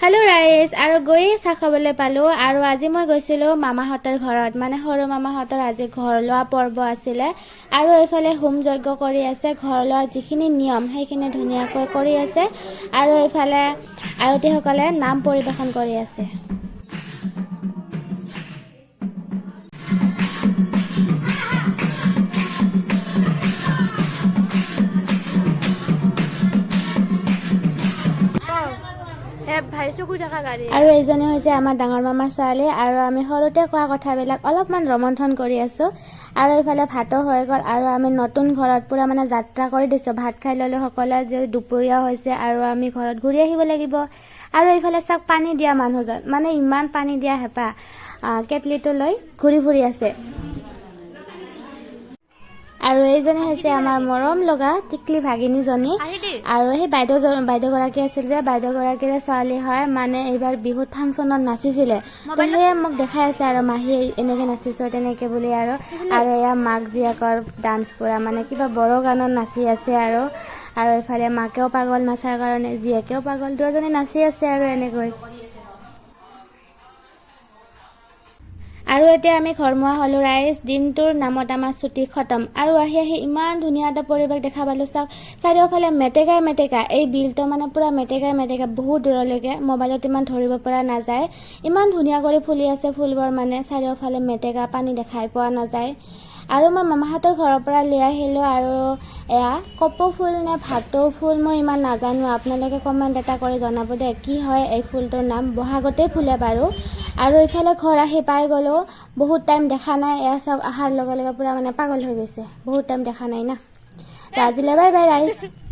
hello rice আৰু গৈয়ে চাহ খাবলৈ পালো আৰু আজি মই গৈছিলো মামাহঁতৰ ঘৰত মানে সৰু মামাহঁতৰ আজি ঘৰ লোৱা পৰ্ব আছিলে আৰু এইফালে হোম যজ্ঞ কৰি আছে ঘৰ লোৱাৰ যিখিনি নিয়ম সেইখিনি ধুনীয়াকৈ কৰি আছে আৰু এইফালে আয়তীসকলে নাম পৰিবেশন কৰি আছে আৰু এইজনী হৈছে আমাৰ ডাঙৰ মামাৰ ছোৱালী আৰু আমি সৰুতে কোৱা কথাবিলাক অলপমান ৰমন্থন কৰি আছো আৰু এইফালে ভাতো হৈ গ'ল আৰু আমি নতুন ঘৰত পুৰা মানে যাত্ৰা কৰি দিছো ভাত খাই ললো সকলোৱে যে দুপৰীয়া হৈছে আৰু আমি ঘৰত ঘূৰি আহিব লাগিব আৰু এইফালে চাক পানী দিয়া মানুহজন মানে ইমান পানী দিয়া হেপা কেটলিটো লৈ ঘূৰি ফুৰি আছে আৰু এইজনী হৈছে আমাৰ মৰম লগা টিকলি ভাগিনীজনী আৰু সেই বাইদেউগৰাকী আছিল যে বাইদেউগৰাকীৰে ছোৱালী হয় মানে এইবাৰ বিহুত ফাংচনত নাচিছিলে তো সেয়ে মোক দেখাই আছে আৰু মাহী এনেকৈ নাচিছো তেনেকৈ বুলি আৰু এয়া মাক জীয়েকৰ ডান্স পুৰা মানে কিবা বড়ো গানত নাচি আছে আৰু এইফালে মাকেও পাগল নাচাৰ কাৰণে জীয়েকেও পাগল দুজনী নাচি আছে আৰু এনেকৈ আৰু এতিয়া আমি ঘৰমুৱা হলো ৰাইজ দিনটোৰ নামত আমাৰ ছুটি খতম আৰু আহি ইমান ধুনীয়া এটা পৰিৱেশ দেখা পালো চাওক চাৰিওফালে মেটেকা এই বিলটো মানে পুৰা মেটেকা বহুত দূৰলৈকে মোবাইলত ইমান ধৰিব পৰা নাযায় ইমান ধুনীয়া কৰি ফুলি আছে ফুলবোৰ মানে চাৰিওফালে মেটেকা পানী দেখাই পোৱা নাযায় আৰু মই মামাহঁতৰ ঘৰৰ পৰা লৈ আহিলো আৰু এয়া কপৌ ফুল নে ভাটৌ ফুল মই ইমান নাজানো আপোনালোকে কমেণ্ট এটা কৰি জনাব দে কি হয় এই ফুলটোৰ নাম বহাগতে ফুলে বাৰু আৰু ইফালে ঘৰ আহি পাই গলো বহুত টাইম দেখা নাই এয়া সব আহাৰ লগে লগে পুৰা মানে পাগল হৈ গৈছে বহুত টাইম দেখা নাই না তো আজিলৈ বাই বাই ৰাইজ